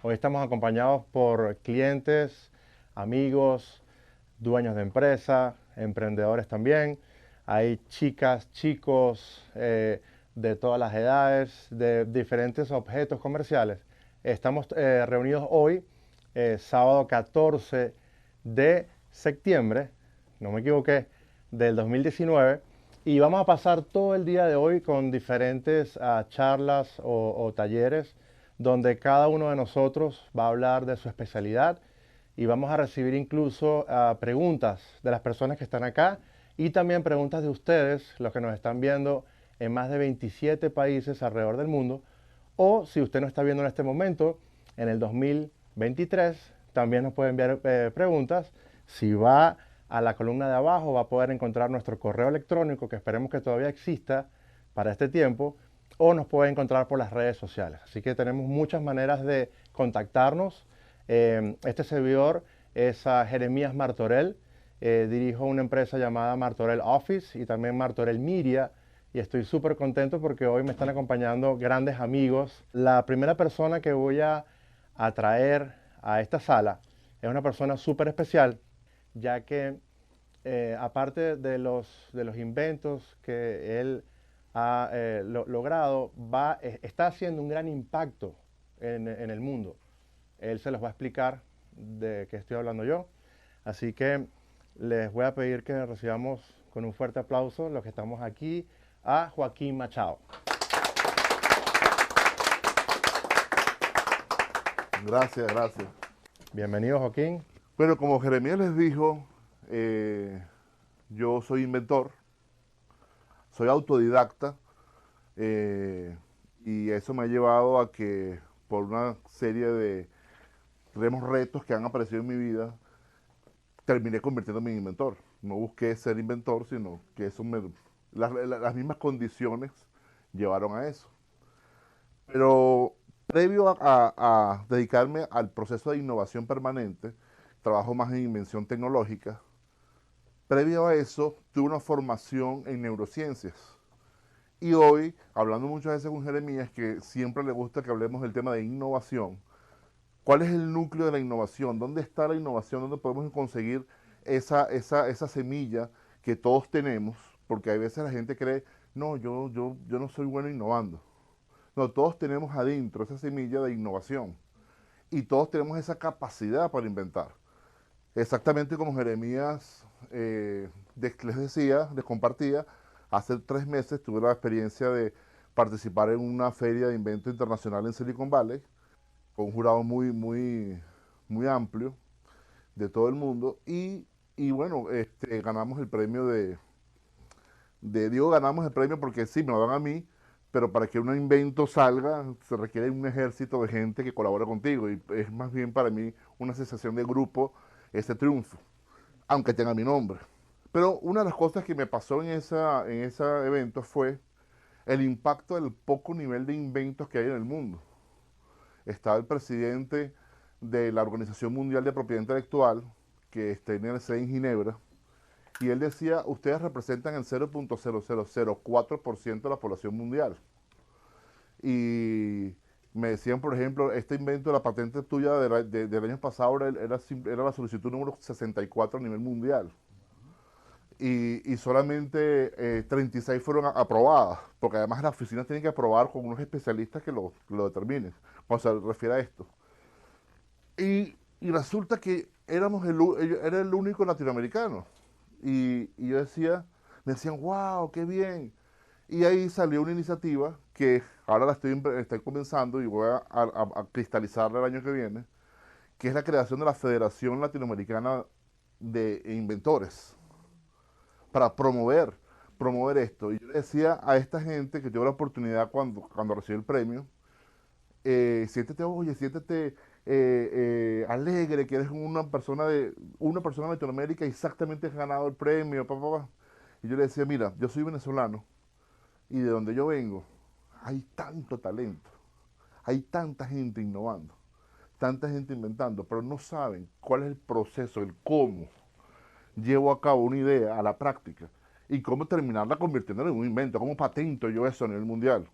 Hoy estamos acompañados por clientes, amigos, dueños de empresa, emprendedores también. Hay chicas, chicos de todas las edades, de diferentes objetos comerciales. Estamos reunidos hoy, sábado 14 de septiembre, no me equivoqué, del 2019, y vamos a pasar todo el día de hoy con diferentes charlas o talleres donde cada uno de nosotros va a hablar de su especialidad y vamos a recibir incluso preguntas de las personas que están acá y también preguntas de ustedes, los que nos están viendo en más de 27 países alrededor del mundo, o si usted no está viendo en este momento, en el 2023, también nos puede enviar preguntas. Si va a la columna de abajo va a poder encontrar nuestro correo electrónico, que esperemos que todavía exista para este tiempo, o nos puede encontrar por las redes sociales. Así que tenemos muchas maneras de contactarnos. Este servidor es Jeremías Martorell. Dirijo una empresa llamada Martorell Office y también Martorell Media, y estoy súper contento porque hoy me están acompañando grandes amigos. La primera persona que voy a traer a esta sala es una persona súper especial, ya que aparte de los inventos que él ha logrado, está haciendo un gran impacto en el mundo. Él se los va a explicar de qué estoy hablando yo. Así que les voy a pedir que recibamos con un fuerte aplauso, los que estamos aquí, a Joaquín Machado. Gracias, gracias. Bienvenido, Joaquín. Bueno, como Jeremías les dijo, yo soy inventor, soy autodidacta, y eso me ha llevado a que por una serie de retos que han aparecido en mi vida, terminé convirtiéndome en inventor. No busqué ser inventor, sino que las mismas condiciones llevaron a eso. Pero previo a dedicarme al proceso de innovación permanente, trabajo más en invención tecnológica. Previo a eso, tuve una formación en neurociencias. Y hoy, hablando muchas veces con Jeremías, que siempre le gusta que hablemos del tema de innovación, ¿cuál es el núcleo de la innovación? ¿Dónde está la innovación? ¿Dónde podemos conseguir esa semilla que todos tenemos? Porque a veces la gente cree, no, yo no soy bueno innovando. No, todos tenemos adentro esa semilla de innovación. Y todos tenemos esa capacidad para inventar. Exactamente como Jeremías les decía, les compartía, hace 3 meses tuve la experiencia de participar en una feria de invento internacional en Silicon Valley, con un jurado muy amplio de todo el mundo, y bueno, ganamos el premio digo ganamos el premio porque sí, me lo dan a mí, pero para que un invento salga se requiere un ejército de gente que colabora contigo, y es más bien para mí una sensación de grupo ese triunfo, aunque tenga mi nombre. Pero una de las cosas que me pasó en ese evento fue el impacto del poco nivel de inventos que hay en el mundo. Estaba el presidente de la Organización Mundial de Propiedad Intelectual, que tiene sede en Ginebra, y él decía, ustedes representan el 0.0004% de la población mundial. Y me decían, por ejemplo, este invento de la patente tuya del año pasado era la solicitud número 64 a nivel mundial. Y solamente 36 fueron aprobadas, porque además las oficinas tienen que aprobar con unos especialistas que lo determinen, cuando se refiere a esto. Y resulta que era el único latinoamericano. Y yo me decían, wow, qué bien. Y ahí salió una iniciativa que ahora estoy comenzando y voy a cristalizarla el año que viene, que es la creación de la Federación Latinoamericana de Inventores, para promover esto. Y yo le decía a esta gente que tuvo la oportunidad cuando recibí el premio, siéntete alegre, que eres una persona de Latinoamérica y exactamente has ganado el premio, pa. Y yo le decía, mira, yo soy venezolano y de donde yo vengo hay tanto talento, hay tanta gente innovando, tanta gente inventando, pero no saben cuál es el proceso, el cómo llevo a cabo una idea a la práctica. y cómo terminarla convirtiéndola en un invento, cómo patento yo eso a nivel mundial.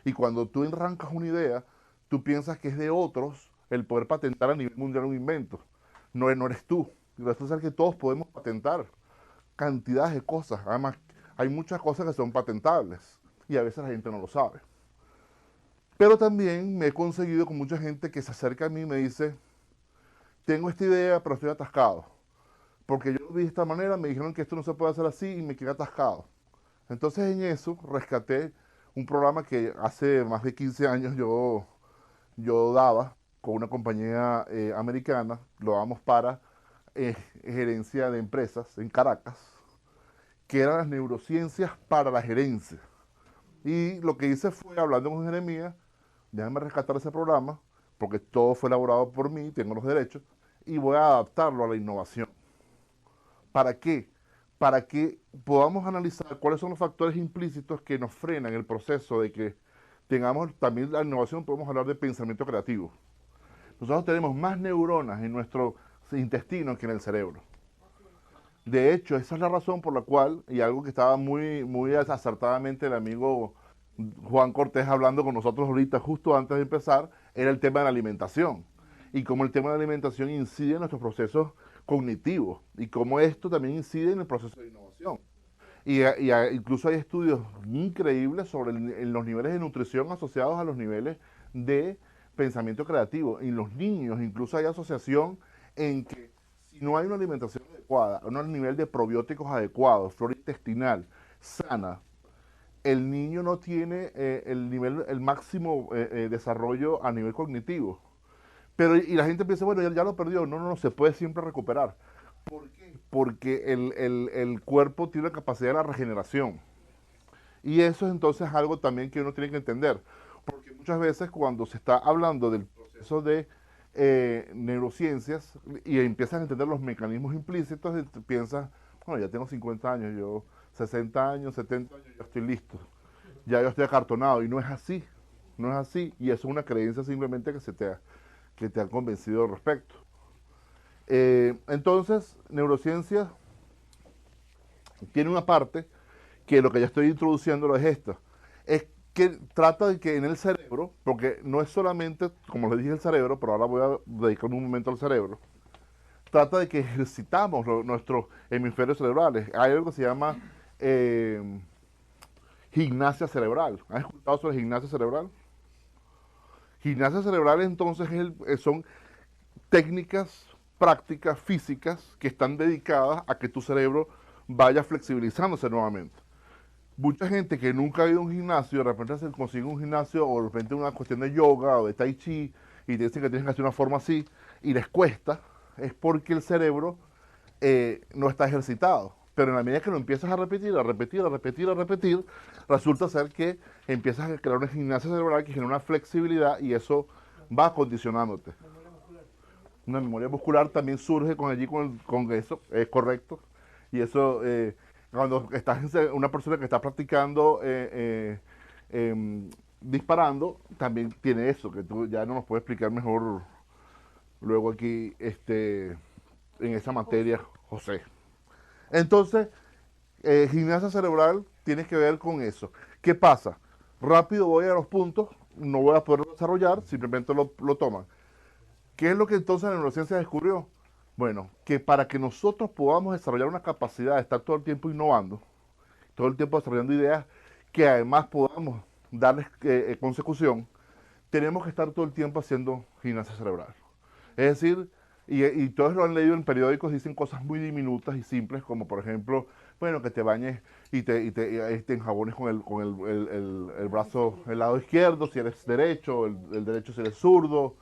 Y cuando tú arrancas una idea, tú piensas que es de otros el poder patentar a nivel mundial un invento. No eres tú. Y resulta ser que todos podemos patentar cantidades de cosas. Además, hay muchas cosas que son patentables y a veces la gente no lo sabe. Pero también me he conseguido con mucha gente que se acerca a mí y me dice, tengo esta idea, pero estoy atascado. Porque yo lo vi de esta manera, me dijeron que esto no se puede hacer así y me quedé atascado. Entonces en eso rescaté un programa que hace más de 15 años yo daba con una compañía americana, lo damos para gerencia de empresas en Caracas, que eran las neurociencias para la gerencia. Y lo que hice fue, hablando con Jeremías, déjame rescatar ese programa, porque todo fue elaborado por mí, tengo los derechos, y voy a adaptarlo a la innovación. ¿Para qué? Para que podamos analizar cuáles son los factores implícitos que nos frenan el proceso de que tengamos también la innovación, podemos hablar de pensamiento creativo. Nosotros tenemos más neuronas en nuestro intestino que en el cerebro. De hecho, esa es la razón por la cual, y algo que estaba muy acertadamente el amigo Juan Cortés hablando con nosotros ahorita, justo antes de empezar, era el tema de la alimentación. Y cómo el tema de la alimentación incide en nuestros procesos cognitivos y cómo esto también incide en el proceso de innovación. Incluso hay estudios increíbles sobre en los niveles de nutrición asociados a los niveles de pensamiento creativo. En los niños incluso hay asociación en que si no hay una alimentación adecuada, un nivel de probióticos adecuado, flora intestinal sana, el niño no tiene el máximo desarrollo a nivel cognitivo. Pero y la gente piensa, bueno, ya lo perdió. No, no, no, se puede siempre recuperar. ¿Por qué? Porque el cuerpo tiene la capacidad de la regeneración. Y eso es entonces algo también que uno tiene que entender. Porque muchas veces cuando se está hablando del proceso de neurociencias y empiezas a entender los mecanismos implícitos, piensas, bueno, ya tengo 50 años, yo 60 años, 70 años, ya estoy listo. Ya yo estoy acartonado. Y no es así. No es así. Y eso es una creencia simplemente que te han convencido al respecto. Entonces, neurociencia tiene una parte que lo que ya estoy introduciendo es esta. Es que trata de que en el cerebro, porque no es solamente, como les dije, el cerebro, pero ahora voy a dedicarme un momento al cerebro, trata de que ejercitamos nuestros hemisferios cerebrales. Hay algo que se llama gimnasia cerebral. ¿Has escuchado sobre gimnasia cerebral? Gimnasia cerebral entonces son técnicas prácticas físicas que están dedicadas a que tu cerebro vaya flexibilizándose nuevamente. Mucha gente que nunca ha ido a un gimnasio, de repente se consigue un gimnasio o de repente una cuestión de yoga o de tai chi y te dicen que tienes que hacer una forma así y les cuesta, es porque el cerebro no está ejercitado. Pero en la medida que lo empiezas a repetir, a repetir, a repetir, a repetir, resulta ser que empiezas a crear una gimnasia cerebral que genera una flexibilidad y eso va acondicionándote. Una memoria muscular también surge con eso, es correcto. Y eso, cuando estás una persona que está practicando disparando, también tiene eso, que tú ya no nos puedes explicar mejor luego aquí en esa materia, José. Entonces, gimnasia cerebral tiene que ver con eso. ¿Qué pasa? Rápido voy a los puntos, no voy a poder desarrollar, simplemente lo toman. ¿Qué es lo que entonces la neurociencia descubrió? Bueno, que para que nosotros podamos desarrollar una capacidad de estar todo el tiempo innovando, todo el tiempo desarrollando ideas que además podamos darles consecución, tenemos que estar todo el tiempo haciendo gimnasia cerebral. Es decir, y todos lo han leído en periódicos, dicen cosas muy diminutas y simples, como por ejemplo, bueno, que te bañes y te enjabones con el brazo, el lado izquierdo, si eres derecho, el derecho si eres zurdo,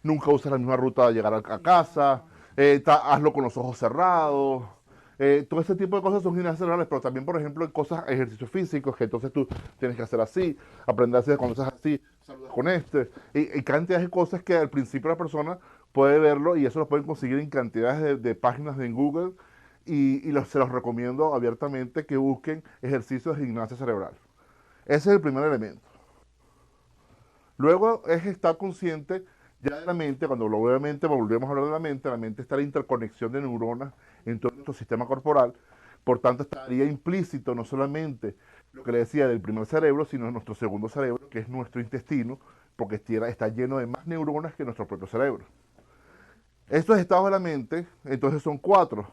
nunca usas la misma ruta de llegar a casa, hazlo con los ojos cerrados. Todo ese tipo de cosas son gimnasias cerebrales, pero también, por ejemplo, cosas, ejercicios físicos, que entonces tú tienes que hacer así, aprender a hacer cuando estás así, saludas con y cantidades de cosas que al principio la persona puede verlo y eso lo pueden conseguir en cantidades de páginas en Google se los recomiendo abiertamente que busquen ejercicios de gimnasia cerebral. Ese es el primer elemento. Luego es estar consciente ya de la mente, cuando obviamente volvemos a hablar de la mente está la interconexión de neuronas en todo nuestro sistema corporal, Por tanto, estaría implícito no solamente lo que le decía del primer cerebro, sino nuestro segundo cerebro, que es nuestro intestino, porque está lleno de más neuronas que nuestro propio cerebro. Estos estados de la mente, entonces son cuatro.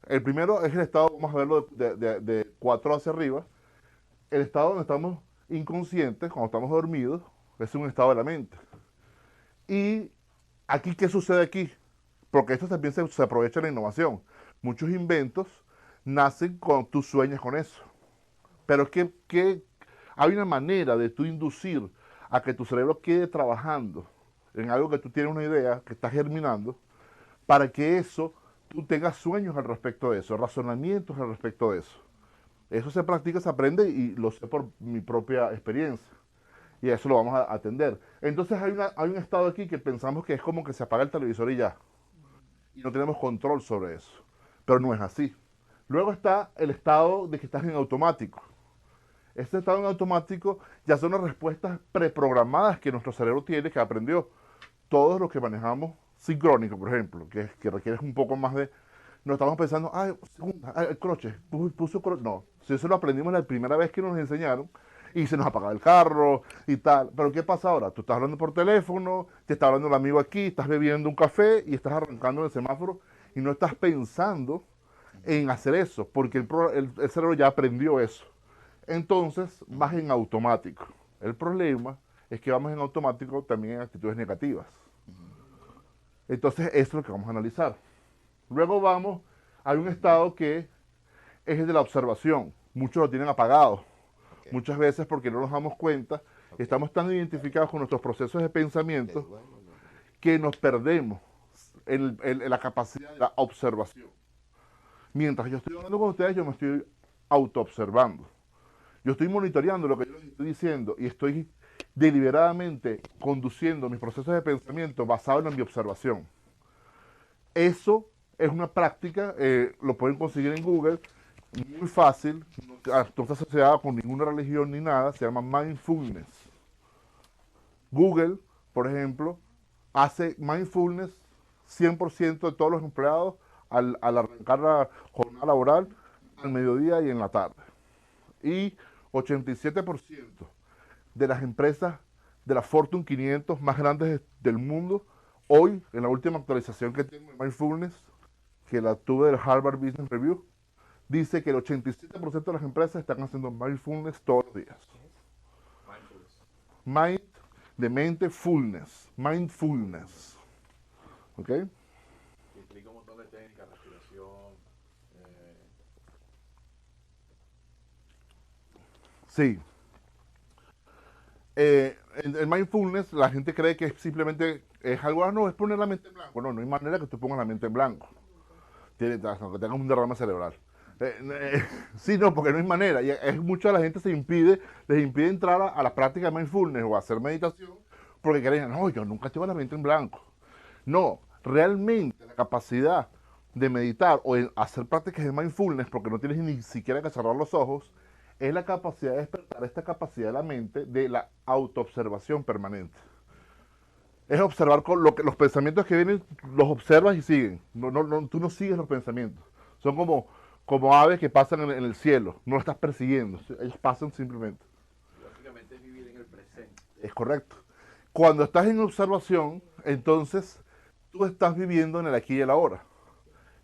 El primero es el estado, vamos a verlo de cuatro hacia arriba. El estado donde estamos inconscientes, cuando estamos dormidos, es un estado de la mente. Y aquí, ¿qué sucede aquí? Porque esto también se aprovecha en la innovación. Muchos inventos nacen cuando tú sueñas con eso. Pero es que hay una manera de tú inducir a que tu cerebro quede trabajando en algo que tú tienes una idea, que está germinando, para que eso, tú tengas sueños al respecto de eso, razonamientos al respecto de eso. Eso se practica, se aprende y lo sé por mi propia experiencia. Y a eso lo vamos a atender. Entonces hay un estado aquí que pensamos que es como que se apaga el televisor y ya. Y no tenemos control sobre eso. Pero no es así. Luego está el estado de que estás en automático. Este estado en automático ya son las respuestas preprogramadas que nuestro cerebro tiene, que aprendió. Todos los que manejamos sincrónico, por ejemplo, que requiere un poco más de... No estamos pensando, ay, segunda, ay, el croche, puso croche. No, si eso lo aprendimos la primera vez que nos enseñaron y se nos apagaba el carro y tal. Pero ¿qué pasa ahora? Tú estás hablando por teléfono, te está hablando el amigo aquí, estás bebiendo un café y estás arrancando el semáforo y no estás pensando en hacer eso, porque el cerebro ya aprendió eso. Entonces vas en automático. El problema es que vamos en automático también en actitudes negativas. Entonces eso es lo que vamos a analizar. Luego hay un estado que es el de la observación. Muchos lo tienen apagado. Okay. Muchas veces porque no nos damos cuenta. Okay. Estamos tan identificados con nuestros procesos de pensamiento que nos perdemos en la capacidad de la observación. Mientras yo estoy hablando con ustedes, yo me estoy autoobservando. Yo estoy monitoreando lo que yo les estoy diciendo y estoy deliberadamente conduciendo mis procesos de pensamiento basados en mi observación. Eso es una práctica, lo pueden conseguir en Google, muy fácil, no está asociada con ninguna religión ni nada, se llama mindfulness. Google, por ejemplo, hace mindfulness 100% de todos los empleados al arrancar la jornada laboral, al mediodía y en la tarde. Y 87% de las empresas de la Fortune 500 más grandes del mundo, hoy, en la última actualización que tengo de Mindfulness, que la tuve del Harvard Business Review, dice que el 87% de las empresas están haciendo Mindfulness todos los días. Mind, de mente, fullness. Mindfulness. ¿Ok? Implica un montón de técnicas, respiración. Sí. El mindfulness, la gente cree que simplemente es algo, no, es poner la mente en blanco. No, no hay manera que tú pongas la mente en blanco. Aunque tengas un derrame cerebral. Sí, no, porque no hay manera. Y mucha de la gente les impide entrar a la práctica de mindfulness o a hacer meditación porque creen, no, yo nunca tengo la mente en blanco. No, realmente la capacidad de meditar o de hacer prácticas de mindfulness, porque no tienes ni siquiera que cerrar los ojos, es la capacidad de despertar esta capacidad de la mente de la autoobservación permanente. Es observar con los pensamientos que vienen, los observas y siguen. Tú no sigues los pensamientos. Son como aves que pasan en el cielo. No los estás persiguiendo. Ellos pasan simplemente. Básicamente es vivir en el presente. Es correcto. Cuando estás en observación, entonces tú estás viviendo en el aquí y el ahora.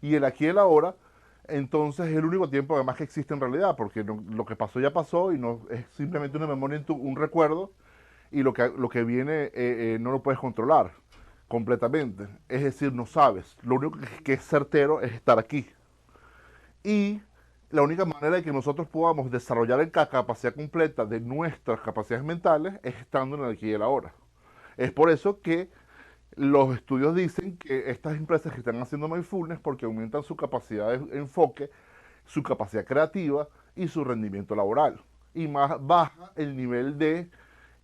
Y el aquí y el ahora, entonces es el único tiempo además que existe en realidad, porque lo que pasó ya pasó y no es simplemente una memoria, un recuerdo, y lo que viene no lo puedes controlar completamente. Es decir, no sabes. Lo único que es certero es estar aquí. Y la única manera de que nosotros podamos desarrollar la capacidad completa de nuestras capacidades mentales es estando en el aquí y el ahora. Es por eso que los estudios dicen que estas empresas que están haciendo mindfulness porque aumentan su capacidad de enfoque, su capacidad creativa y su rendimiento laboral. Y más baja el nivel de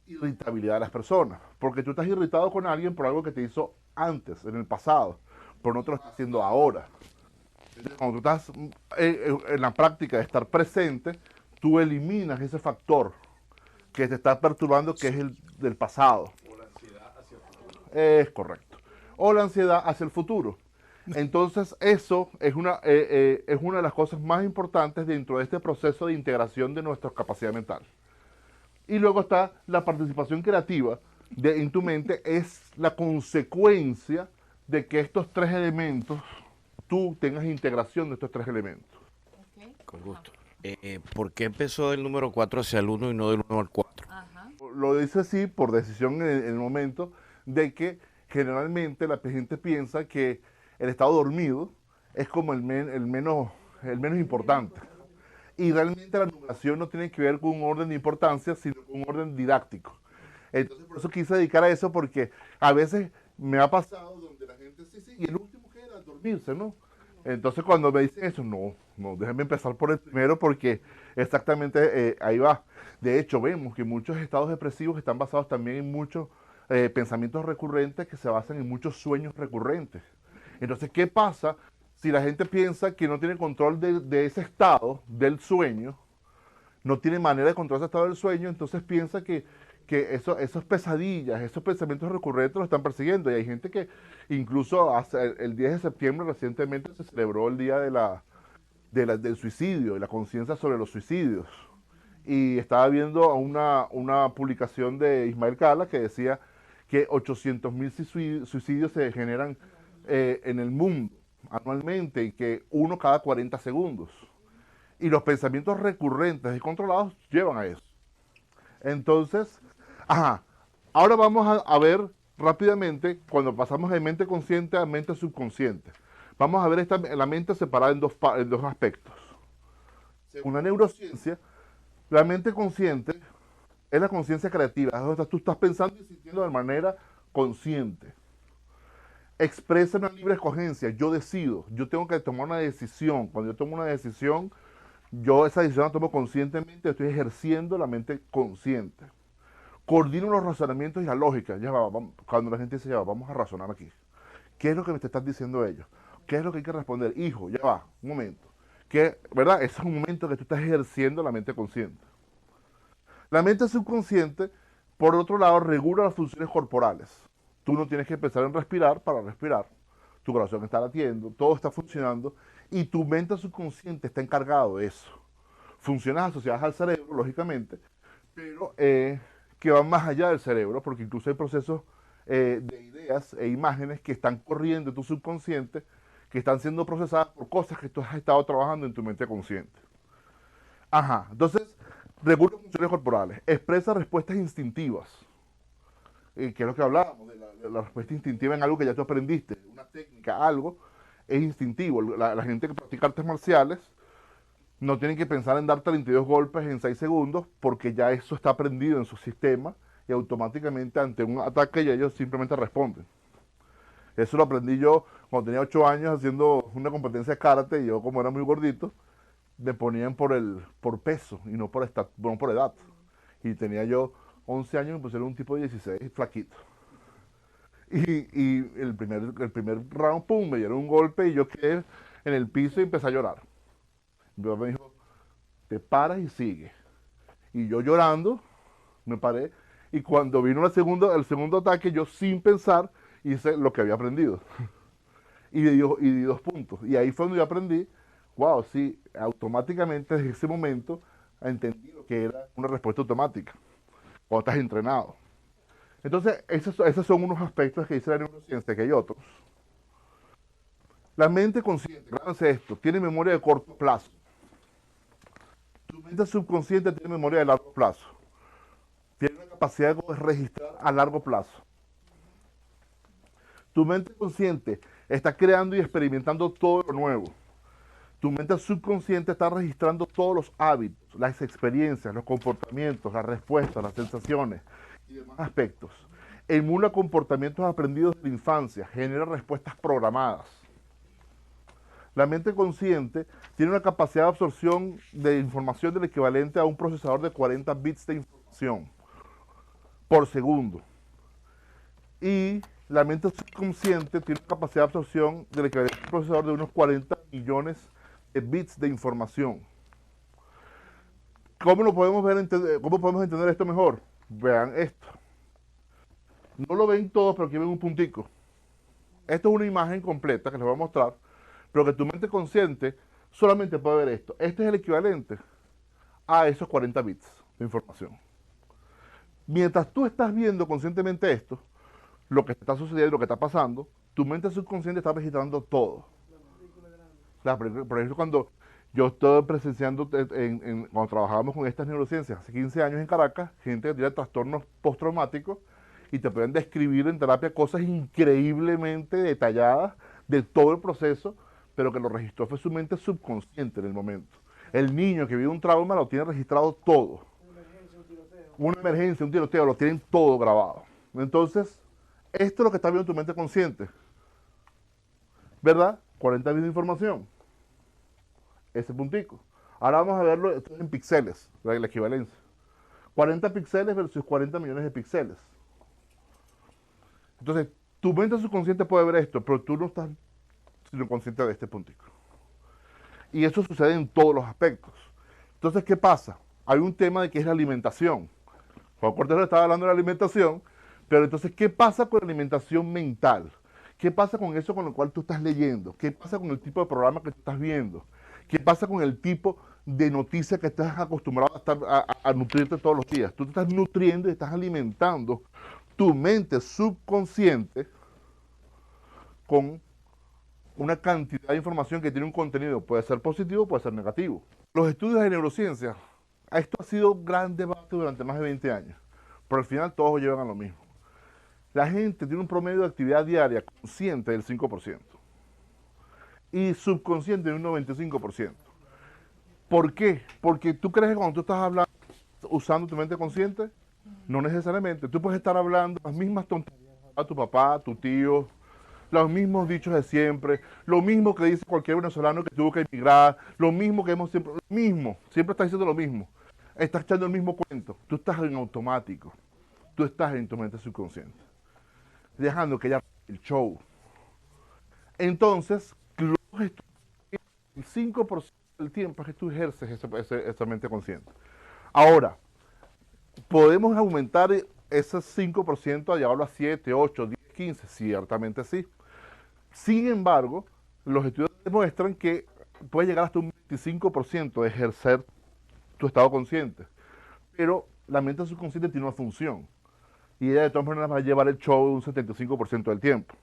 irritabilidad de las personas. Porque tú estás irritado con alguien por algo que te hizo antes, en el pasado, pero no te lo estás haciendo ahora. Entonces, cuando tú estás en la práctica de estar presente, tú eliminas ese factor que te está perturbando, que es el del pasado. O la ansiedad hacia el futuro. Es correcto. O la ansiedad hacia el futuro. Entonces, eso es una de las cosas más importantes dentro de este proceso de integración de nuestra capacidad mental. Y luego está la participación creativa en tu mente, es la consecuencia de que estos tres elementos, tú tengas integración de estos tres elementos. Con gusto. ¿Por qué empezó del número 4 hacia el uno y no del uno al 4? Lo dice así por decisión en el momento de que generalmente la gente piensa que el estado dormido es como el menos importante. Y realmente la numeración no tiene que ver con un orden de importancia, sino con un orden didáctico. Entonces, por eso quise dedicar a eso, porque a veces me ha pasado donde la gente, sí, y el último que era dormirse, ¿no? Entonces, cuando me dicen eso, no, déjenme empezar por el primero, porque exactamente ahí va. De hecho, vemos que muchos estados depresivos están basados también en muchos pensamientos recurrentes que se basan en muchos sueños recurrentes. Entonces, ¿qué pasa si la gente piensa que no tiene control de ese estado, del sueño? No tiene manera de controlar ese estado del sueño, entonces piensa que esos pesadillas, esos pensamientos recurrentes lo están persiguiendo. Y hay gente que incluso hasta el 10 de septiembre recientemente se celebró el día del suicidio y la conciencia sobre los suicidios. Y estaba viendo una publicación de Ismael Cala que decía que 800.000 suicidios se generan en el mundo anualmente y que uno cada 40 segundos. Y los pensamientos recurrentes y controlados llevan a eso. Entonces, ahora vamos a ver rápidamente, cuando pasamos de mente consciente a mente subconsciente. Vamos a ver la mente separada en dos aspectos. Según la neurociencia, la mente consciente es la conciencia creativa. Es donde tú estás pensando y sintiendo de manera consciente. Expresa una libre escogencia. Yo decido. Yo tengo que tomar una decisión. Cuando yo tomo una decisión, yo esa decisión la tomo conscientemente. Estoy ejerciendo la mente consciente. Coordino los razonamientos y la lógica. Cuando la gente dice, vamos a razonar aquí. ¿Qué es lo que me te están diciendo ellos? ¿Qué es lo que hay que responder? Hijo, un momento. ¿Verdad? Ese es un momento que tú estás ejerciendo la mente consciente. La mente subconsciente, por otro lado, regula las funciones corporales. Tú no tienes que empezar en respirar para respirar. Tu corazón está latiendo, todo está funcionando y tu mente subconsciente está encargado de eso. Funciones asociadas al cerebro, lógicamente, pero que van más allá del cerebro, porque incluso hay procesos de ideas e imágenes que están corriendo en tu subconsciente, que están siendo procesadas por cosas que tú has estado trabajando en tu mente consciente. Entonces, regula funciones corporales, expresa respuestas instintivas, que es lo que hablábamos, de la respuesta instintiva en algo que ya tú aprendiste, una técnica, algo, es instintivo. La gente que practica artes marciales no tienen que pensar en dar 32 golpes en 6 segundos porque ya eso está aprendido en su sistema y automáticamente ante un ataque ya ellos simplemente responden. Eso lo aprendí yo cuando tenía 8 años haciendo una competencia de karate y yo como era muy gordito, me ponían por peso y no por edad. Y tenía yo 11 años y me pusieron un tipo de 16 flaquito. Y el primer round, pum, me dieron un golpe y yo quedé en el piso y empecé a llorar. Mi papá me dijo, te paras y sigue. Y yo llorando, me paré. Y cuando vino el segundo ataque, yo sin pensar hice lo que había aprendido. Y di 2 puntos. Y ahí fue donde yo aprendí, wow, sí, automáticamente desde ese momento entendí lo que era una respuesta automática, cuando estás entrenado. Entonces, esos son unos aspectos que dice la neurociencia, que hay otros. La mente consciente, grábense esto, tiene memoria de corto plazo. Tu mente subconsciente tiene memoria de largo plazo. Tiene una capacidad de registrar a largo plazo. Tu mente consciente está creando y experimentando todo lo nuevo. Tu mente subconsciente está registrando todos los hábitos, las experiencias, los comportamientos, las respuestas, las sensaciones y demás aspectos. Emula comportamientos aprendidos de la infancia, genera respuestas programadas. La mente consciente tiene una capacidad de absorción de información del equivalente a un procesador de 40 bits de información por segundo. Y la mente subconsciente tiene una capacidad de absorción del equivalente a un procesador de unos 40 millones de bits de información. ¿Cómo podemos entender esto mejor? Vean esto. No lo ven todos, pero aquí ven un puntico. Esto es una imagen completa que les voy a mostrar, pero que tu mente consciente solamente puede ver esto. Este es el equivalente a esos 40 bits de información. Mientras tú estás viendo conscientemente esto, lo que está sucediendo, lo que está pasando, tu mente subconsciente está registrando todo. Por ejemplo, cuando yo estoy presenciando, cuando trabajábamos con estas neurociencias, hace 15 años en Caracas, gente que tiene trastornos postraumáticos y te pueden describir en terapia cosas increíblemente detalladas de todo el proceso, pero que lo registró fue su mente subconsciente en el momento. El niño que vive un trauma lo tiene registrado todo. Una emergencia, un tiroteo, lo tienen todo grabado. Entonces, esto es lo que está viendo tu mente consciente. ¿Verdad? 40 bits de información. Ese puntico. Ahora vamos a verlo esto es en píxeles, la equivalencia. 40 píxeles versus 40 millones de píxeles. Entonces, tu mente subconsciente puede ver esto, pero tú no estás sino consciente de este puntico. Y eso sucede en todos los aspectos. Entonces, ¿qué pasa? Hay un tema de que es la alimentación. Juan Cortés estaba hablando de la alimentación, pero entonces, ¿qué pasa con la alimentación mental? ¿Qué pasa con eso con lo cual tú estás leyendo? ¿Qué pasa con el tipo de programa que tú estás viendo? ¿Qué pasa con el tipo de noticias que estás acostumbrado a, a nutrirte todos los días? Tú te estás nutriendo y estás alimentando tu mente subconsciente con una cantidad de información que tiene un contenido, puede ser positivo, puede ser negativo. Los estudios de neurociencia, esto ha sido gran debate durante más de 20 años, pero al final todos llevan a lo mismo. La gente tiene un promedio de actividad diaria consciente del 5% y subconsciente de un 95%. ¿Por qué? Porque tú crees que cuando tú estás hablando, usando tu mente consciente, no necesariamente. Tú puedes estar hablando las mismas tonterías a tu papá, a tu tío, los mismos dichos de siempre, lo mismo que dice cualquier venezolano que tuvo que emigrar, lo mismo que hemos siempre, lo mismo, siempre está diciendo lo mismo. Estás echando el mismo cuento. Tú estás en automático. Tú estás en tu mente subconsciente, dejando que ella el show. Entonces, el 5% del tiempo es que tú ejerces esa mente consciente. Ahora, ¿podemos aumentar ese 5% a llevarlo a 7, 8, 10, 15? Ciertamente sí. Sin embargo, los estudios demuestran que puede llegar hasta un 25% de ejercer tu estado consciente. Pero la mente subconsciente tiene una función. Y ella de todas maneras va a llevar el show un 75% del tiempo.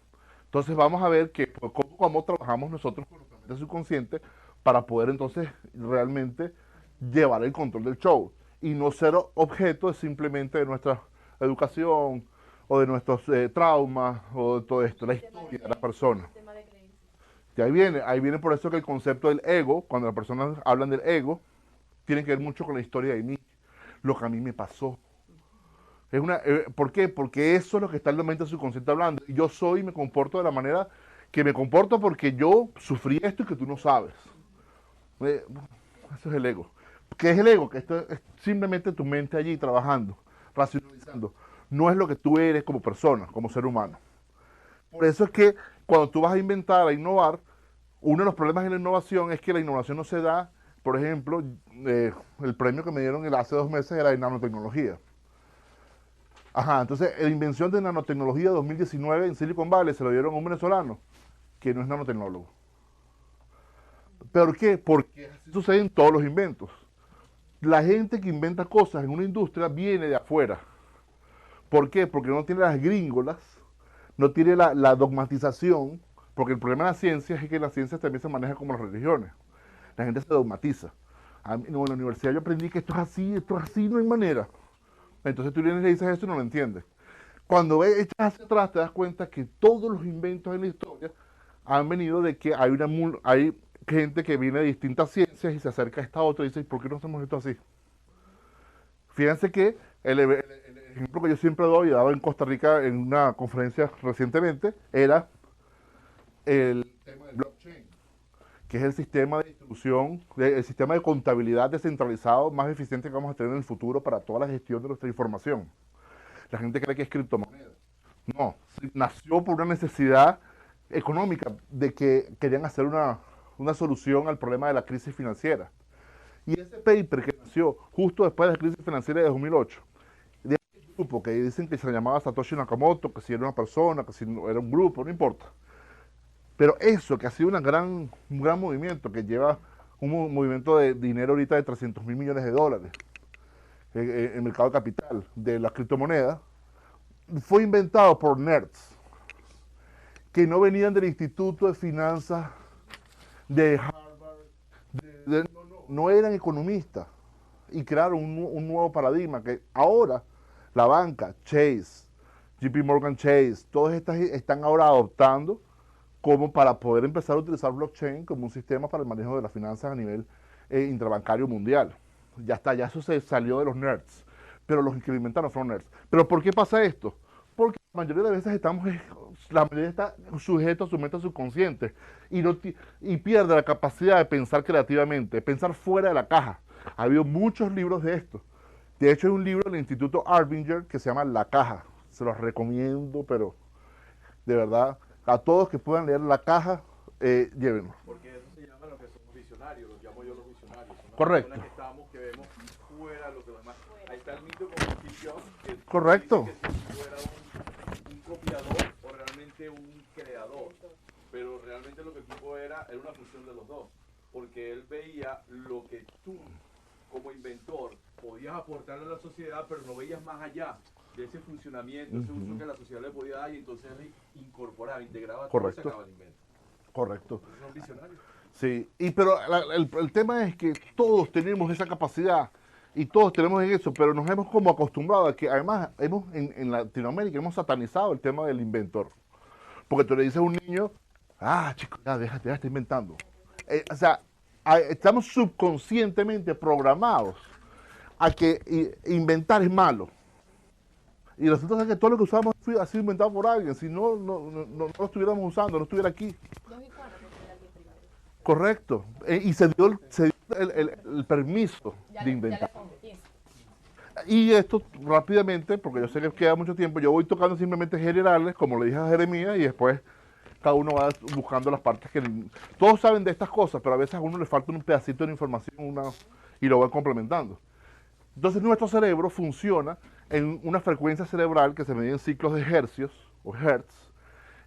Entonces vamos a ver que cómo trabajamos nosotros con nuestra mente subconsciente para poder entonces realmente llevar el control del show y no ser objeto simplemente de nuestra educación o de nuestros traumas o de todo esto, la historia de la persona. Y ahí viene por eso que el concepto del ego, cuando las personas hablan del ego, tiene que ver mucho con la historia de mí, lo que a mí me pasó. ¿Por qué? Porque eso es lo que está en la mente subconsciente hablando. Yo soy y me comporto de la manera que me comporto porque yo sufrí esto y que tú no sabes. Eso es el ego. ¿Qué es el ego? Que esto es simplemente tu mente allí trabajando, racionalizando. No es lo que tú eres como persona, como ser humano. Por eso es que cuando tú vas a inventar, a innovar, uno de los problemas en la innovación es que la innovación no se da, por ejemplo, el premio que me dieron hace 2 meses era de nanotecnología. Ajá, entonces la invención de nanotecnología 2019 en Silicon Valley se lo dieron a un venezolano que no es nanotecnólogo. ¿Por qué? Porque así sucede en todos los inventos. La gente que inventa cosas en una industria viene de afuera. ¿Por qué? Porque no tiene las gringolas, no tiene la dogmatización, porque el problema de la ciencia es que la ciencia también se maneja como las religiones. La gente se dogmatiza. En la universidad yo aprendí que esto es así, no hay manera. Entonces tú vienes y le dices eso y no lo entiendes. Cuando echas hacia atrás te das cuenta que todos los inventos en la historia han venido de que hay gente que viene de distintas ciencias y se acerca a esta otra y dice, ¿por qué no hacemos esto así? Fíjense que el ejemplo que yo siempre doy, he dado en Costa Rica en una conferencia recientemente, era el tema del blockchain, que es el sistema de distribución, el sistema de contabilidad descentralizado más eficiente que vamos a tener en el futuro para toda la gestión de nuestra información. La gente cree que es criptomoneda. No, nació por una necesidad económica de que querían hacer una solución al problema de la crisis financiera. Y ese paper que nació justo después de la crisis financiera de 2008, de un grupo que dicen que se llamaba Satoshi Nakamoto, que si era una persona, que si no, era un grupo, no importa. Pero eso que ha sido un gran movimiento, que lleva un movimiento de dinero ahorita de 300.000 millones de dólares en el mercado de capital de las criptomonedas, fue inventado por nerds que no venían del Instituto de Finanzas de Harvard, no eran economistas y crearon un nuevo paradigma que ahora la banca, Chase, JP Morgan Chase, todas estas están ahora adoptando como para poder empezar a utilizar blockchain como un sistema para el manejo de las finanzas a nivel intrabancario mundial. Ya está, ya eso se salió de los nerds, pero los que lo inventaron fueron nerds. ¿Pero por qué pasa esto? Porque la mayoría de veces la mayoría está sujeto a su mente subconsciente y pierde la capacidad de pensar creativamente, pensar fuera de la caja. Ha habido muchos libros de esto. De hecho, hay un libro del Instituto Arbinger que se llama La Caja. Se los recomiendo, pero de verdad, a todos que puedan leer La Caja, llévenlo. Porque eso se llama lo que somos visionarios, los llamo yo los visionarios. Son las Correcto. personas que estamos, que vemos fuera de lo que los demás. Ahí está el mito con Steve Jobs, que Correcto. dice que si fuera un copiador o realmente un creador. Pero realmente lo que tuvo era una fusión de los dos. Porque él veía lo que tú, como inventor, podías aportarle a la sociedad, pero no veías más allá de ese funcionamiento, ese uso que la sociedad le podía dar, y entonces él incorporaba, integraba todo y Correcto. sacaba el invento. Correcto. Entonces son visionarios. Sí, pero el tema es que todos tenemos esa capacidad y todos tenemos eso, pero nos hemos como acostumbrado a que además en Latinoamérica hemos satanizado el tema del inventor. Porque tú le dices a un niño, chico, ya está inventando. O sea, estamos subconscientemente programados a que inventar es malo. Y resulta ser que todo lo que usamos ha sido inventado por alguien. Si no lo estuviéramos usando, no estuviera aquí. Correcto. Y se dio el permiso de inventar. Y esto rápidamente, porque yo sé que queda mucho tiempo, yo voy tocando simplemente generales, como le dije a Jeremías, y después cada uno va buscando las partes que... Todos saben de estas cosas, pero a veces a uno le falta un pedacito de información y lo va complementando. Entonces nuestro cerebro funciona en una frecuencia cerebral que se mide en ciclos de hercios, o hertz,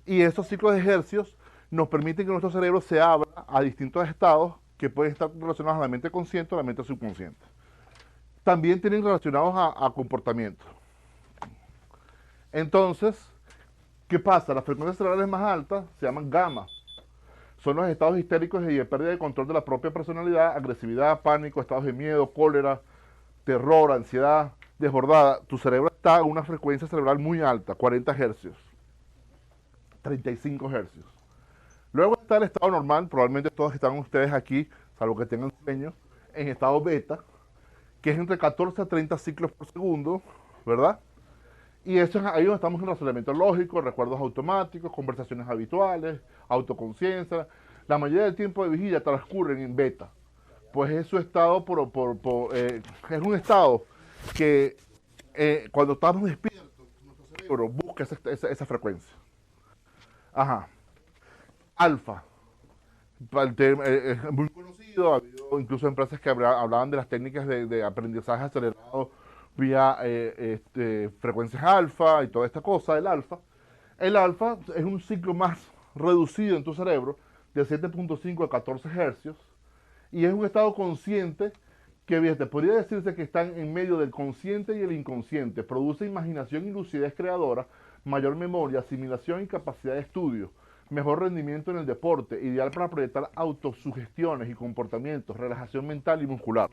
y esos ciclos de hercios nos permiten que nuestro cerebro se abra a distintos estados que pueden estar relacionados a la mente consciente o a la mente subconsciente. También tienen relacionados a comportamiento. Entonces, ¿qué pasa? Las frecuencias cerebrales más altas se llaman gamma. Son los estados histéricos y de pérdida de control de la propia personalidad, agresividad, pánico, estados de miedo, cólera, terror, ansiedad desbordada. Tu cerebro está a una frecuencia cerebral muy alta, 40 hercios, 35 hercios. Luego está el estado normal, probablemente todos están ustedes aquí, salvo que tengan sueño, en estado beta, que es entre 14 a 30 ciclos por segundo, ¿verdad? Y eso es ahí donde estamos en razonamiento lógico, recuerdos automáticos, conversaciones habituales, autoconciencia. La mayoría del tiempo de vigilia transcurren en beta. Pues es su estado, es un estado que cuando estamos despiertos, nuestro cerebro busca esa frecuencia. Ajá. Alfa. Es muy conocido, ha habido incluso empresas que hablaban de las técnicas de aprendizaje acelerado vía frecuencias alfa y toda esta cosa, el alfa. El alfa es un ciclo más reducido en tu cerebro, de 7.5 a 14 hercios, y es un estado consciente que, fíjate, podría decirse que están en medio del consciente y el inconsciente. Produce imaginación y lucidez creadora, mayor memoria, asimilación y capacidad de estudio, mejor rendimiento en el deporte, ideal para proyectar autosugestiones y comportamientos, relajación mental y muscular.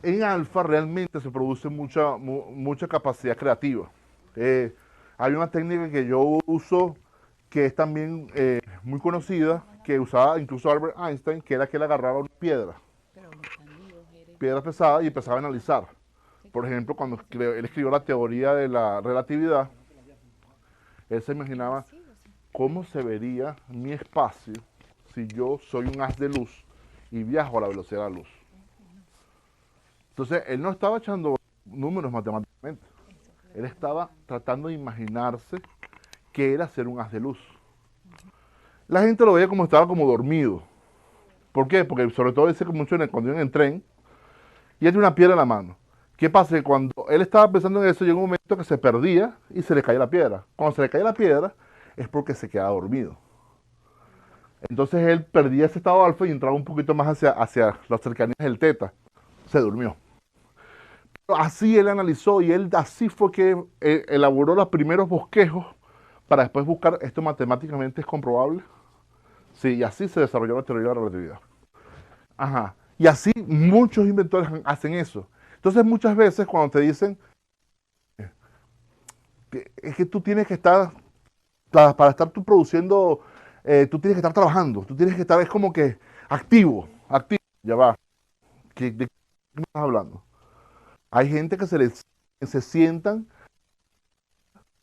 En alfa realmente se produce mucha capacidad creativa. Hay una técnica que yo uso que es también muy conocida, que usaba incluso Albert Einstein, que era que él agarraba una piedra pesada y empezaba a analizar. Por ejemplo, cuando él escribió la teoría de la relatividad, él se imaginaba cómo se vería mi espacio si yo soy un haz de luz y viajo a la velocidad de la luz. Entonces, él no estaba echando números matemáticamente. Él estaba tratando de imaginarse qué era ser un haz de luz. La gente lo veía como estaba como dormido. ¿Por qué? Porque sobre todo dice que mucho cuando iban en tren y él tiene una piedra en la mano. ¿Qué pasa? Que cuando él estaba pensando en eso, llegó un momento que se perdía y se le caía la piedra. Cuando se le caía la piedra es porque se quedaba dormido. Entonces él perdía ese estado alfa y entraba un poquito más hacia las cercanías del teta. Se durmió. Pero así él analizó y él así fue que elaboró los primeros bosquejos para después buscar esto matemáticamente es comprobable. Sí, y así se desarrolló la teoría de la relatividad. Ajá. Y así muchos inventores hacen eso. Entonces muchas veces cuando te dicen que es que tú tienes que estar, para estar tú produciendo, tú tienes que estar trabajando, tú tienes que estar, es como que activo, ya va. ¿De qué me estás hablando? Hay gente que se sientan,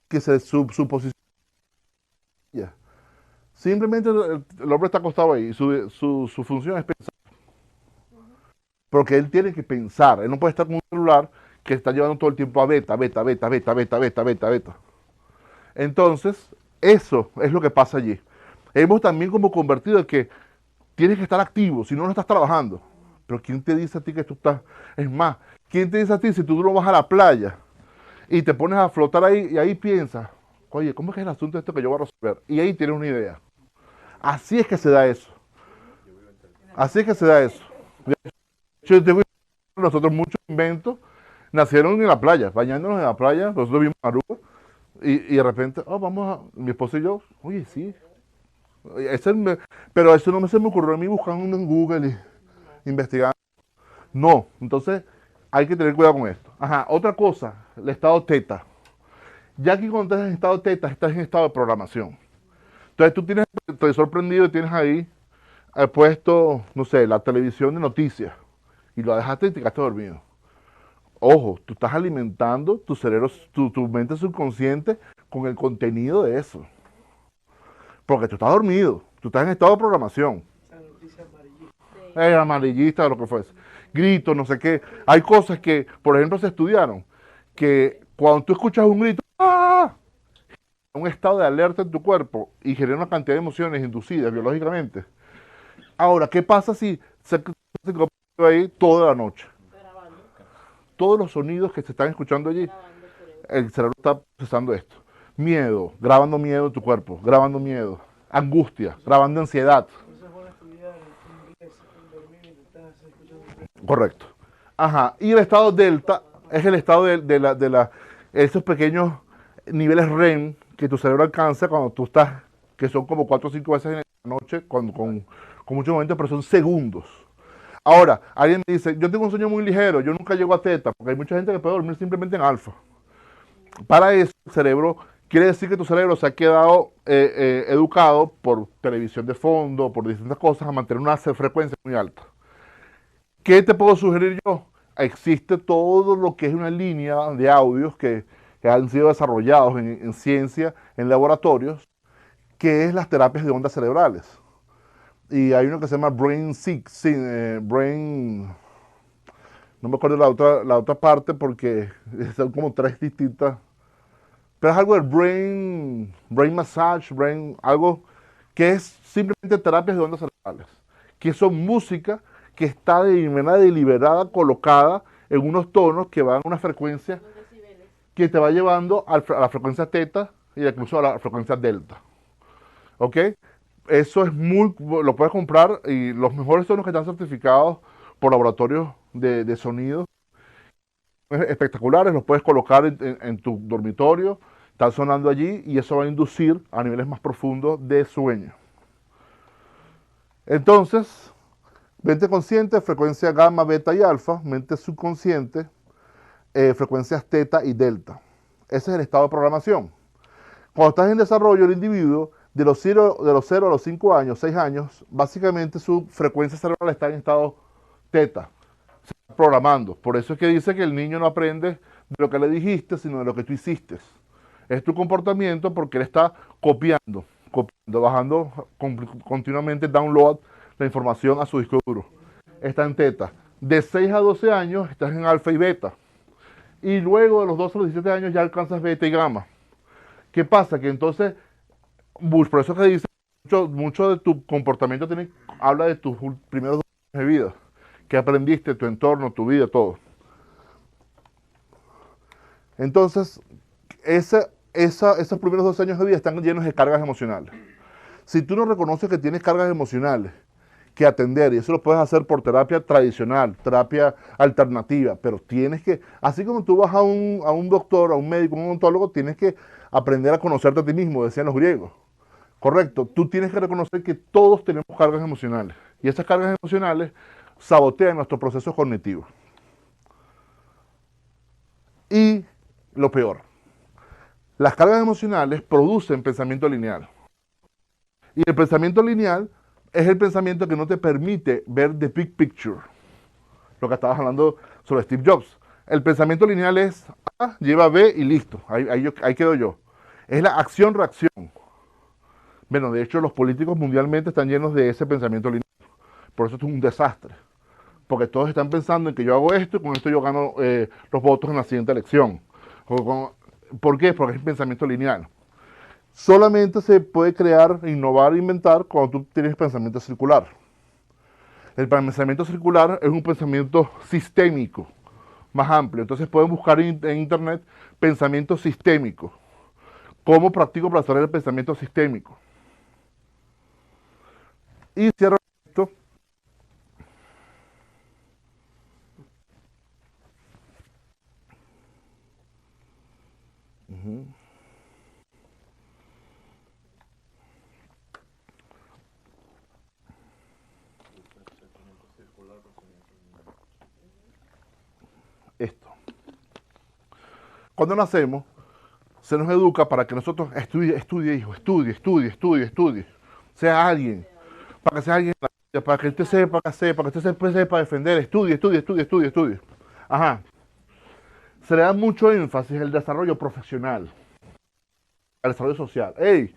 que su posición, simplemente el hombre está acostado ahí, su función es pensar, porque él tiene que pensar, él no puede estar con un celular que está llevando todo el tiempo a beta, beta, beta, beta, beta, beta, beta, beta. Entonces, eso es lo que pasa allí. Hemos también como convertido en que tienes que estar activo, si no, no estás trabajando. Pero ¿quién te dice a ti que tú estás? Es más, ¿quién te dice a ti si tú no vas a la playa y te pones a flotar ahí y ahí piensas, oye, ¿cómo es que es el asunto de esto que yo voy a resolver? Y ahí tienes una idea. Así es que se da eso. Así es que se da eso. De hecho, nosotros muchos inventos nacieron en la playa, bañándonos en la playa, nosotros vimos Aruba y de repente, oh, vamos a, mi esposo y yo, oye, sí. Pero eso no se me ocurrió a mí buscando en Google y investigando. No, entonces hay que tener cuidado con esto. Ajá, otra cosa, el estado teta. Ya que cuando estás en estado teta, estás en estado de programación. Entonces tú tienes, te sorprendido y tienes ahí puesto, no sé, la televisión de noticias y lo dejaste y te quedaste dormido. Ojo, tú estás alimentando tu cerebro, tu mente subconsciente con el contenido de eso. Porque tú estás dormido, tú estás en estado de programación. Amarillista o lo que fuese. Gritos, no sé qué. Hay cosas que, por ejemplo, se estudiaron, que cuando tú escuchas un grito, ¡ah! Un estado de alerta en tu cuerpo y genera una cantidad de emociones inducidas biológicamente. Ahora, ¿qué pasa si se quedó ahí toda la noche? Todos los sonidos que se están escuchando allí, el cerebro está procesando esto. Miedo, grabando miedo en tu cuerpo, grabando miedo. Angustia, grabando ansiedad. Correcto. Ajá. Y el estado delta es el estado esos pequeños niveles REM que tu cerebro alcanza cuando tú estás, que son como 4 o 5 veces en la noche, con muchos momentos, pero son segundos. Ahora, alguien me dice, yo tengo un sueño muy ligero, yo nunca llego a teta, porque hay mucha gente que puede dormir simplemente en alfa. Para eso, el cerebro, quiere decir que tu cerebro se ha quedado educado por televisión de fondo, por distintas cosas, a mantener una frecuencia muy alta. ¿Qué te puedo sugerir yo? Existe todo lo que es una línea de audios que han sido desarrollados en ciencia, en laboratorios, que es las terapias de ondas cerebrales. Y hay uno que se llama Brain Six, Brain, no me acuerdo la otra parte porque son como 3 distintas, pero es algo del brain massage, algo que es simplemente terapias de ondas cerebrales, que son música que está de manera deliberada colocada en unos tonos que van a una frecuencia que te va llevando a la frecuencia teta y incluso a la frecuencia delta. ¿Ok? Eso es lo puedes comprar y los mejores son los que están certificados por laboratorios de sonido espectaculares, los puedes colocar en tu dormitorio, están sonando allí y eso va a inducir a niveles más profundos de sueño. Entonces, mente consciente, frecuencia gamma, beta y alfa, mente subconsciente, frecuencias teta y delta. Ese es el estado de programación. Cuando estás en desarrollo, el individuo, de los 0 a los 5 años, 6 años, básicamente su frecuencia cerebral está en estado teta, se está programando. Por eso es que dice que el niño no aprende de lo que le dijiste, sino de lo que tú hiciste. Es tu comportamiento porque él está copiando, bajando continuamente download la información a su disco duro. Está en teta. De 6 a 12 años estás en alfa y beta. Y luego de los 12 a los 17 años ya alcanzas beta y gamma. ¿Qué pasa? Que entonces, por eso que dice, mucho de tu comportamiento habla de tus primeros 2 años de vida. Que aprendiste, tu entorno, tu vida, todo. Entonces, esos primeros 2 años de vida están llenos de cargas emocionales. Si tú no reconoces que tienes cargas emocionales que atender, y eso lo puedes hacer por terapia tradicional, terapia alternativa, pero tienes que, así como tú vas a un doctor, a un médico, a un ontólogo, tienes que aprender a conocerte a ti mismo, decían los griegos. Correcto, tú tienes que reconocer que todos tenemos cargas emocionales, y esas cargas emocionales sabotean nuestros procesos cognitivos. Y lo peor, las cargas emocionales producen pensamiento lineal. Y el pensamiento lineal es el pensamiento que no te permite ver the big picture. Lo que estabas hablando sobre Steve Jobs. El pensamiento lineal es A lleva B y listo. Ahí quedo yo. Es la acción-reacción. Bueno, de hecho, los políticos mundialmente están llenos de ese pensamiento lineal. Por eso es un desastre. Porque todos están pensando en que yo hago esto y con esto yo gano los votos en la siguiente elección. ¿Por qué? Porque es pensamiento lineal. Solamente se puede crear, innovar, inventar cuando tú tienes pensamiento circular. El pensamiento circular es un pensamiento sistémico, más amplio. Entonces pueden buscar en internet pensamiento sistémico. ¿Cómo practico para hacer el pensamiento sistémico? Y cierro esto. Esto. Cuando nacemos, se nos educa para que nosotros estudie, hijo, estudie. Sea alguien, para que sea alguien, en la vida, para que usted sepa qué hacer, para que usted sepa defender, estudie. Ajá. Se le da mucho énfasis al desarrollo profesional, al desarrollo social. Hey,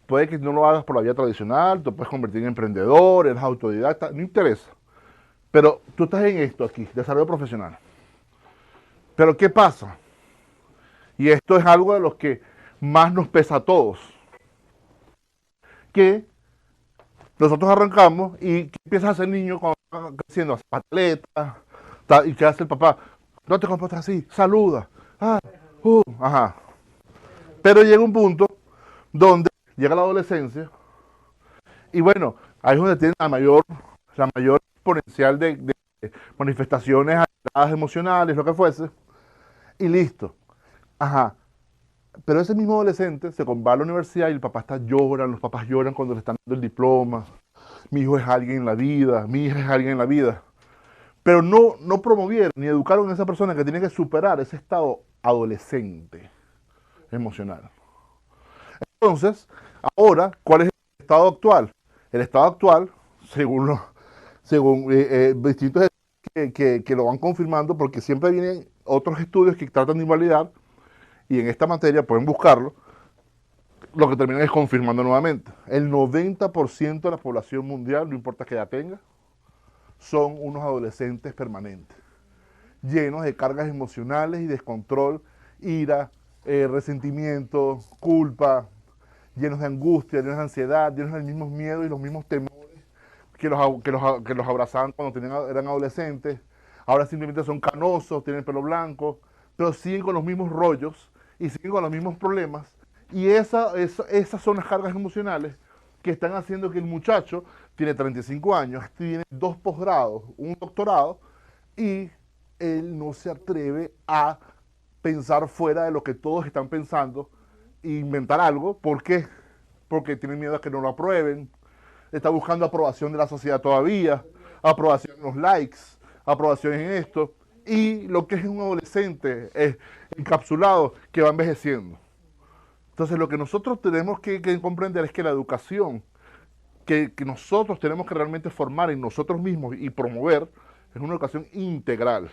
puede que no lo hagas por la vía tradicional, te puedes convertir en emprendedor, eres autodidacta, no interesa. Pero tú estás en esto aquí, desarrollo profesional. Pero ¿qué pasa? Y esto es algo de los que más nos pesa a todos. Que nosotros arrancamos y ¿qué empiezas a hacer niño cuando está creciendo? Hace pataletas, y ¿qué hace el papá? No te comportas así, saluda. Ajá. Pero llega un punto donde llega la adolescencia y bueno, ahí es donde tiene la mayor exponencial de manifestaciones alteradas emocionales, lo que fuese, y listo. Ajá. Pero ese mismo adolescente se va a la universidad y el papá los papás lloran cuando le están dando el diploma. Mi hijo es alguien en la vida, mi hija es alguien en la vida. Pero no promovieron ni educaron a esa persona que tiene que superar ese estado adolescente emocional. Entonces, ahora, ¿cuál es el estado actual? El estado actual, según distintos estudios que lo van confirmando, porque siempre vienen otros estudios que tratan de invalidar, y en esta materia pueden buscarlo, lo que terminan es confirmando nuevamente. El 90% de la población mundial, no importa qué edad tenga, son unos adolescentes permanentes, llenos de cargas emocionales y descontrol, ira, resentimiento, culpa, llenos de angustia, llenos de ansiedad, llenos de los mismos miedos y los mismos temores que los abrazaban cuando eran adolescentes. Ahora simplemente son canosos, tienen pelo blanco, pero siguen con los mismos rollos y siguen con los mismos problemas. Y esas son las cargas emocionales que están haciendo que el muchacho tiene 35 años, tiene 2 posgrados, un doctorado, y él no se atreve a pensar fuera de lo que todos están pensando e inventar algo. ¿Por qué? Porque tiene miedo a que no lo aprueben, está buscando aprobación de la sociedad todavía, aprobación en los likes, aprobación en esto, y lo que es un adolescente encapsulado que va envejeciendo. Entonces lo que nosotros tenemos que comprender es que la educación que nosotros tenemos que realmente formar en nosotros mismos y promover es una educación integral,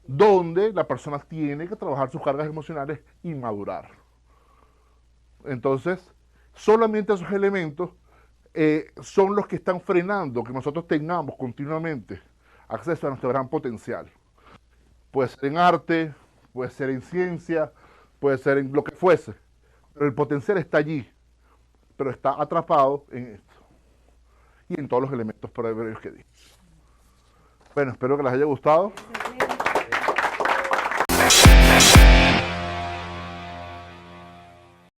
donde la persona tiene que trabajar sus cargas emocionales y madurar. Entonces, solamente esos elementos son los que están frenando que nosotros tengamos continuamente acceso a nuestro gran potencial. Puede ser en arte, puede ser en ciencia, puede ser en lo que fuese, pero el potencial está allí, pero está atrapado en esto y en todos los elementos previos que di. Bueno, espero que les haya gustado.